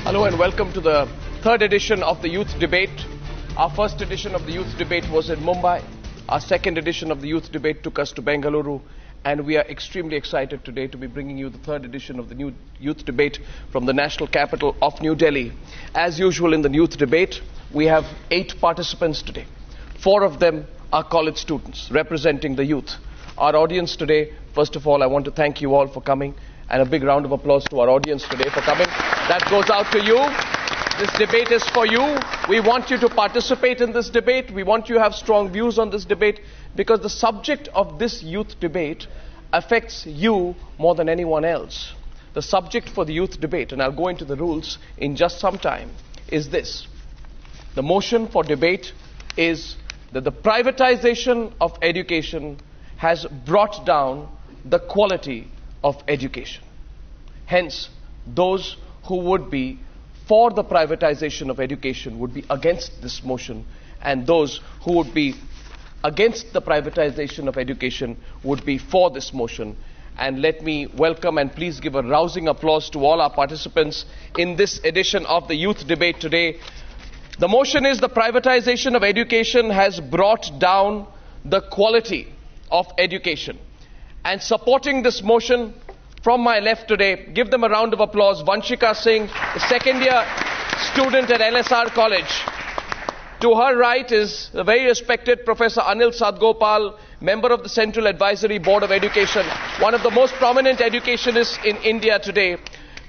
Hello and welcome to the third edition of the Youth Debate. Our first edition of the Youth Debate was in Mumbai. Our second edition of the Youth Debate took us to Bengaluru. And we are extremely excited today to be bringing you the third edition of the new Youth Debate from the national capital of New Delhi. As usual in the Youth Debate, we have 8 participants today. 4 of them are college students representing the youth. Our audience today, first of all, I want to thank you all for coming. And a big round of applause to our audience today for coming. That goes out to you. This debate is for you. We want you to participate in this debate. We want you to have strong views on this debate because the subject of this youth debate affects you more than anyone else. The subject for the youth debate, and I'll go into the rules in just some time, is this. The motion for debate is that the privatization of education has brought down the quality of education. Hence, those who would be for the privatization of education would be against this motion, and those who would be against the privatization of education would be for this motion. And let me welcome and please give a rousing applause to all our participants in this edition of the Youth Debate today. The motion is the privatization of education has brought down the quality of education. And supporting this motion from my left today, give them a round of applause, Vanshika Singh, a second-year student at LSR College. To her right is the very respected Professor Anil Sadgopal, member of the Central Advisory Board of Education, one of the most prominent educationists in India today.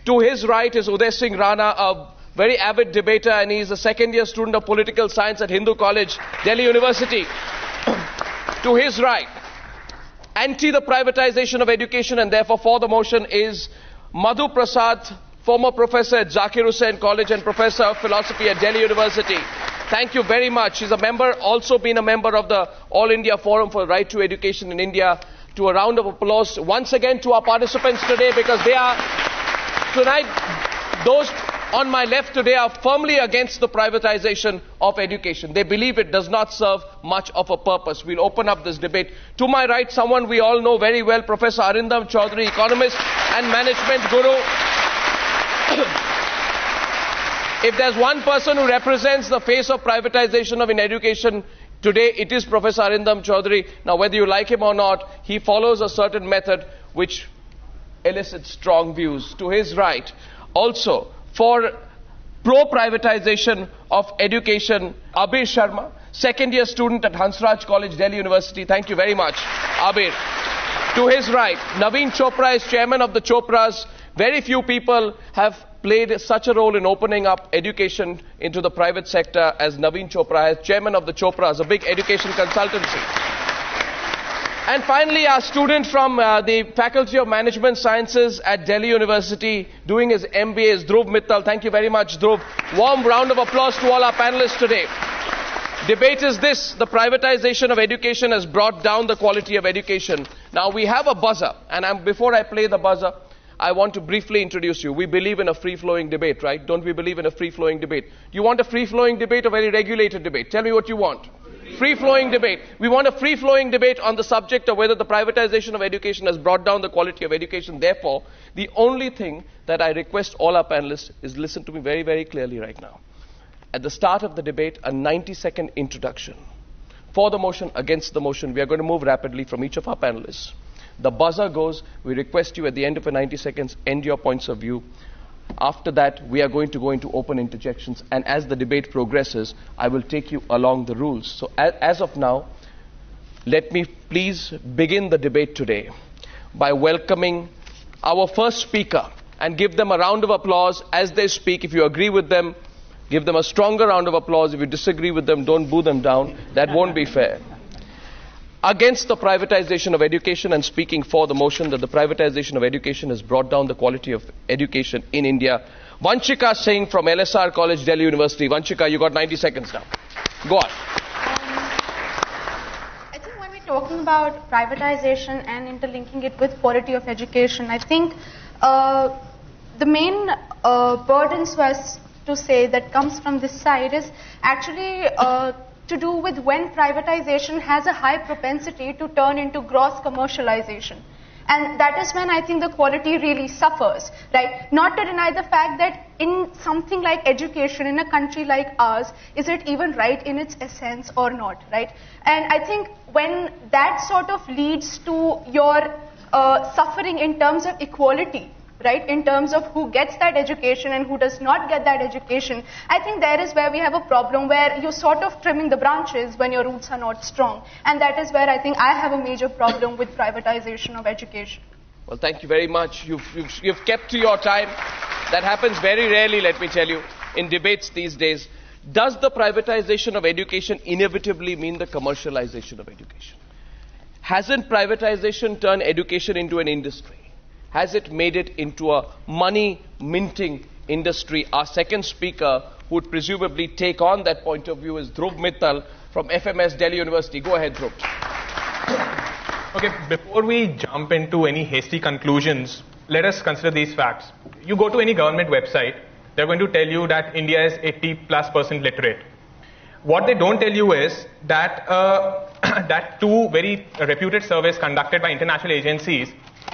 To his right is Uday Singh Rana, a very avid debater, and he is a second-year student of political science at Hindu College, Delhi University. To his right, anti the privatization of education and therefore for the motion is Madhu Prasad, former professor at Zakir Hussain College and professor of philosophy at Delhi University. Thank you very much. He's a member, also been a member of the All India Forum for Right to Education in India. To a round of applause once again to our participants today, because they are tonight, those on my left today are firmly against the privatization of education. They believe it does not serve much of a purpose. We'll open up this debate. To my right, someone we all know very well, Professor Arindam Chaudhary, economist and management guru. If there's one person who represents the face of privatization of education today, it is Professor Arindam Chaudhary. Now, whether you like him or not, he follows a certain method which elicits strong views. To his right, also, for pro-privatization of education, Abir Sharma, second-year student at Hansraj College, Delhi University. Thank you very much, Abir. To his right, Naveen Chopra is chairman of the Chopras. Very few people have played such a role in opening up education into the private sector as Naveen Chopra, as chairman of the Chopras, a big education consultancy. And finally, our student from the Faculty of Management Sciences at Delhi University, doing his MBA, is Dhruv Mittal. Thank you very much, Dhruv. Warm round of applause to all our panelists today. Debate is this: the privatization of education has brought down the quality of education. Now, we have a buzzer, and before I play the buzzer, I want to briefly introduce you. We believe in a free-flowing debate, right? Don't we believe in a free-flowing debate? You want a free-flowing debate or very regulated debate? Tell me what you want. Free-flowing debate. We want a free-flowing debate on the subject of whether the privatization of education has brought down the quality of education. Therefore, the only thing that I request all our panelists is listen to me very, very clearly right now. At the start of the debate, a 90-second introduction. For the motion, against the motion, we are going to move rapidly from each of our panelists. The buzzer goes. We request you at the end of a 90 seconds, end your points of view. After that, we are going to go into open interjections, and as the debate progresses, I will take you along the rules. So as of now, let me please begin the debate today by welcoming our first speaker and give them a round of applause as they speak. If you agree with them, give them a stronger round of applause. If you disagree with them, don't boo them down. That won't be fair. Against the privatization of education and speaking for the motion that the privatization of education has brought down the quality of education in India, Vanshika Singh from LSR College, Delhi University. Vanshika, you got 90 seconds now. Go on. I think when we're talking about privatization and interlinking it with quality of education, I think the main burden, so as to say, that comes from this side is actually to do with when privatization has a high propensity to turn into gross commercialization. And that is when I think the quality really suffers, right? Not to deny the fact that in something like education in a country like ours, is it even right in its essence or not, right? And I think when that sort of leads to your suffering in terms of equality, right, in terms of who gets that education and who does not get that education, I think there is where we have a problem, where you're sort of trimming the branches when your roots are not strong. And that is where I think I have a major problem with privatization of education. Well, thank you very much. You've kept to your time. That happens very rarely, let me tell you, in debates these days. Does the privatization of education inevitably mean the commercialization of education? Hasn't privatization turned education into an industry? Has it made it into a money-minting industry? Our second speaker, who would presumably take on that point of view, is Dhruv Mittal from FMS Delhi University. Go ahead, Dhruv. Okay, before we jump into any hasty conclusions, let us consider these facts. You go to any government website, they're going to tell you that India is 80+% literate. What they don't tell you is that, that two very reputed surveys conducted by international agencies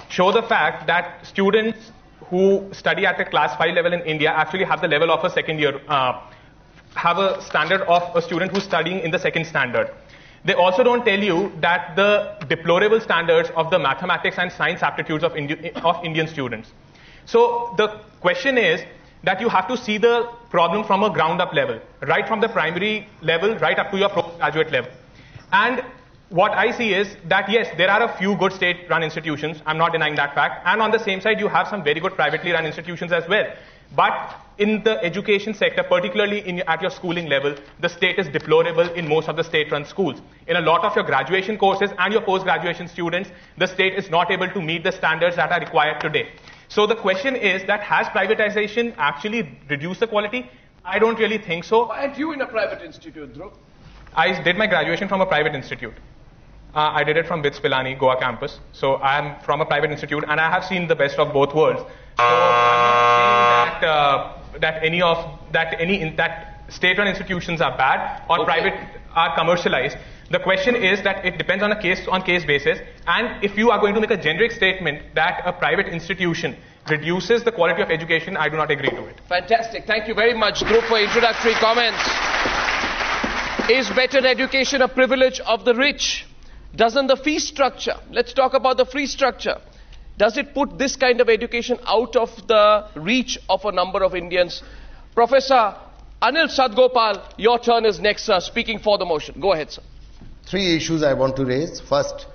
show the fact that students who study at a class 5 level in India actually have the level of a second year, have a standard of a student who's studying in the second standard. They also don't tell you that the deplorable standards of the mathematics and science aptitudes of Indian students. So the question is that you have to see the problem from a ground up level, right from the primary level, right up to your postgraduate level. And what I see is that, yes, there are a few good state-run institutions. I'm not denying that fact. And on the same side, you have some very good privately run institutions as well. But in the education sector, particularly at your schooling level, the state is deplorable in most of the state-run schools. In a lot of your graduation courses and your post-graduation students, the state is not able to meet the standards that are required today. So the question is that, has privatization actually reduced the quality? I don't really think so. Why aren't you in a private institute, Dhruv? I did my graduation from a private institute. I did it from BITS Pilani, Goa campus. So I am from a private institute, and I have seen the best of both worlds. So I'm not saying that state-run institutions are bad or private are commercialized. The question is that it depends on a case-on-case basis. And if you are going to make a generic statement that a private institution reduces the quality of education, I do not agree to it. Fantastic. Thank you very much, Dhruv, for introductory comments. Is better education a privilege of the rich? Doesn't the fee structure, let's talk about the fee structure, does it put this kind of education out of the reach of a number of Indians? Professor Anil Sadgopal, your turn is next, sir, speaking for the motion. Go ahead, sir. Three issues I want to raise. First,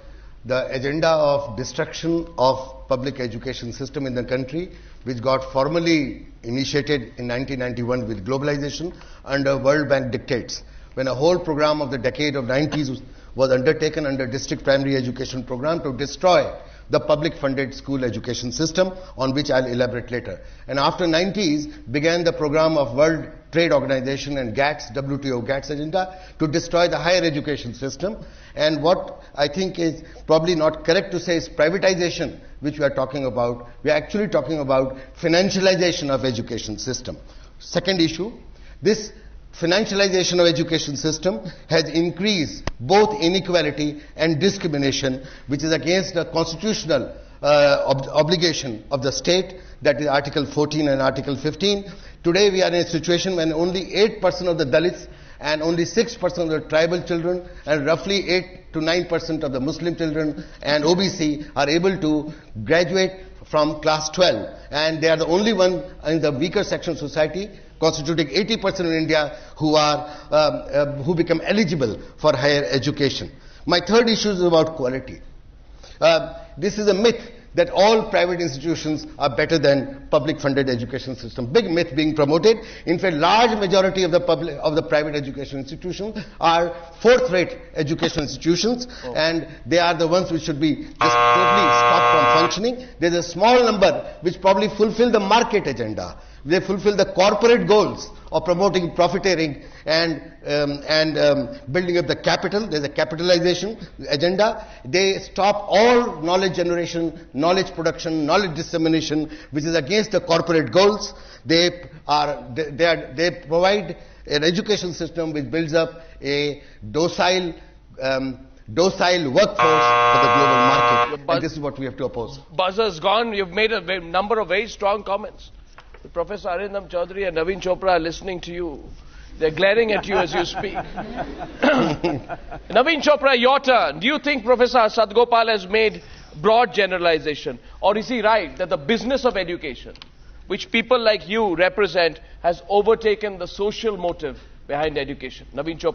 the agenda of destruction of public education system in the country, which got formally initiated in 1991 with globalization under World Bank dictates, when a whole program of the decade of 90s was undertaken under district primary education program to destroy the public funded school education system, on which I'll elaborate later. And after 90s began the program of World Trade Organization and GATS, WTO GATS agenda, to destroy the higher education system. And what I think is probably not correct to say is privatization, which we are talking about. We are actually talking about financialization of education system. Second issue, this financialization of education system has increased both inequality and discrimination, which is against the constitutional obligation of the state, that is Article 14 and Article 15. Today we are in a situation when only 8% of the Dalits and only 6% of the tribal children and roughly 8 to 9% of the Muslim children and OBC are able to graduate from class 12, and they are the only one in the weaker section of society, constituting 80% in India, who become eligible for higher education. My third issue is about quality. This is a myth that all private institutions are better than public funded education system. Big myth being promoted. In fact, large majority of the private education institutions are fourth-rate education institutions, and they are the ones which should be just totally stopped from functioning. There's a small number which probably fulfill the market agenda. They fulfill the corporate goals of promoting profiteering and building up the capital. There's a capitalization agenda. They stop all knowledge generation, knowledge production, knowledge dissemination, which is against the corporate goals. They provide an education system which builds up a docile docile workforce for the global market. And this is what we have to oppose. Buzzer's gone. You've made a number of very strong comments. Professor Arindam Chaudhary and Naveen Chopra are listening to you. They're glaring at you as you speak. Naveen Chopra, your turn. Do you think Professor Sadgopal has made broad generalization? Or is he right that the business of education, which people like you represent, has overtaken the social motive behind education? Naveen Chopra.